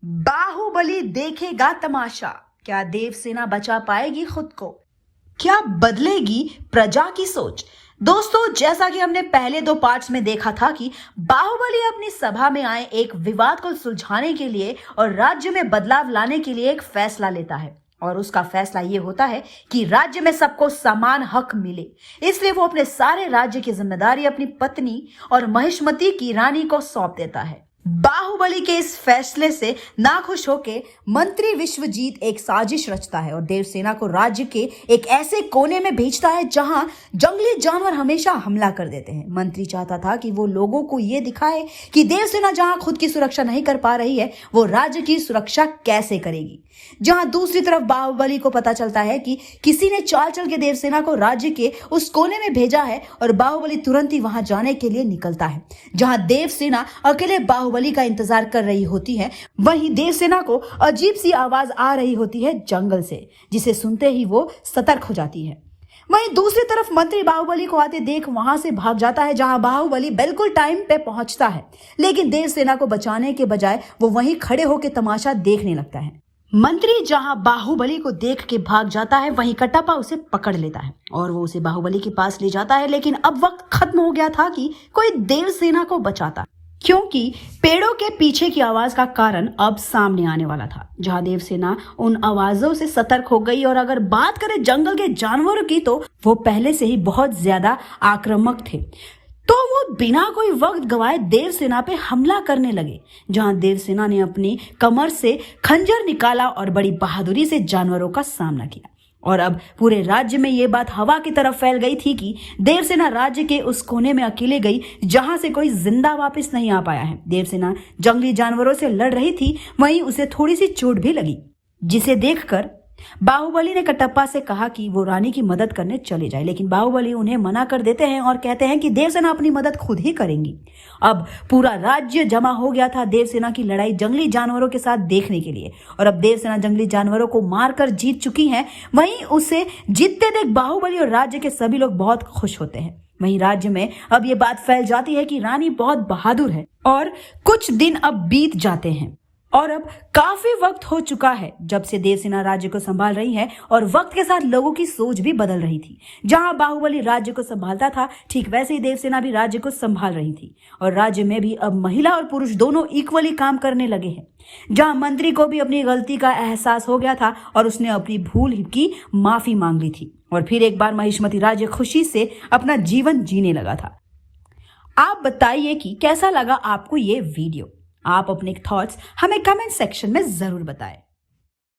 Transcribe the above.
बाहुबली देखेगा तमाशा। क्या देवसेना बचा पाएगी खुद को? क्या बदलेगी प्रजा की सोच? दोस्तों, जैसा कि हमने पहले दो पार्ट्स में देखा था कि बाहुबली अपनी सभा में आए एक विवाद को सुलझाने के लिए और राज्य में बदलाव लाने के लिए एक फैसला लेता है। और उसका फैसला ये होता है कि राज्य में सबको समान हक मिले। इसलिए वो अपने सारे राज्य की जिम्मेदारी अपनी पत्नी और महिष्मती की रानी को सौंप देता है। बाहुबली के इस फैसले से नाखुश होकर मंत्री विश्वजीत एक साजिश रचता है और देवसेना को राज्य के एक ऐसे कोने में भेजता है जहां जंगली जानवर हमेशा हमला कर देते हैं। मंत्री चाहता था कि वो लोगों को ये दिखाए कि देवसेना जहां खुद की सुरक्षा नहीं कर पा रही है, वो राज्य की सुरक्षा कैसे करेगी। जहां दूसरी तरफ बाहुबली को पता चलता है कि किसी ने चाल चल के देवसेना को राज्य के उस कोने में भेजा है और बाहुबली तुरंत ही वहां जाने के लिए निकलता है जहां देवसेना अकेले बाहुबली का इंतजार कर रही होती है। वहीं देवसेना को अजीब सी आवाज आ रही होती है जंगल से, जिसे सुनते ही वो सतर्क हो जाती है। वहीं दूसरी तरफ मंत्री बाहुबली को आते देख वहां से भाग जाता है जहां बाहुबली बिल्कुल टाइम पे पहुंचता है, लेकिन देवसेना को बचाने के बजाय वो वहीं खड़े होकर तमाशा देखने लगता है। मंत्री जहां बाहुबली को देख के भाग जाता है, वहीं कटप्पा उसे पकड़ लेता है और वो उसे बाहुबली के पास ले जाता है। लेकिन अब वक्त खत्म हो गया था कि कोई देवसेना को बचाता, क्योंकि पेड़ों के पीछे की आवाज का कारण अब सामने आने वाला था जहां देवसेना उन आवाजों से सतर्क हो गई। और अगर बात करें जंगल के जानवरों की, तो वो पहले से ही बहुत ज्यादा आक्रामक थे, तो वो बिना कोई वक्त गवाए देवसेना पे हमला करने लगे। जहां देवसेना ने अपनी कमर से खंजर निकाला और बड़ी बहादुरी से जानवरों का सामना किया। और अब पूरे राज्य में ये बात हवा की तरफ फैल गई थी कि देवसेना राज्य के उस कोने में अकेले गई जहां से कोई जिंदा वापस नहीं आ पाया है। देवसेना जंगली जानवरों से लड़ रही थी, वहीं उसे थोड़ी सी चोट भी लगी, जिसे देखकर बाहुबली ने कटप्पा से कहा कि वो रानी की मदद करने चले जाए। लेकिन बाहुबली उन्हें मना कर देते हैं और कहते हैं कि देवसेना अपनी मदद खुद ही करेंगी। अब पूरा राज्य जमा हो गया था देवसेना की लड़ाई जंगली जानवरों के साथ देखने के लिए। और अब देवसेना जंगली जानवरों को मारकर जीत चुकी है। वहीं उसे जीतते देख बाहुबली और राज्य के सभी लोग बहुत खुश होते हैं। वहीं राज्य में अब ये बात फैल जाती है कि रानी बहुत बहादुर है। और कुछ दिन अब बीत जाते हैं और अब काफी वक्त हो चुका है जब से देवसेना राज्य को संभाल रही है और वक्त के साथ लोगों की सोच भी बदल रही थी। जहां बाहुबली राज्य को संभालता था, ठीक वैसे ही देवसेना भी राज्य को संभाल रही थी। और राज्य में भी अब महिला और पुरुष दोनों इक्वली काम करने लगे हैं। जहां मंत्री को भी अपनी गलती का एहसास हो गया था और उसने अपनी भूल की माफी मांग ली थी और फिर एक बार महिष्मती राज्य खुशी से अपना जीवन जीने लगा था। आप बताइए कि कैसा लगा आपको ये वीडियो। आप अपने थॉट्स हमें कमेंट सेक्शन में जरूर बताएं।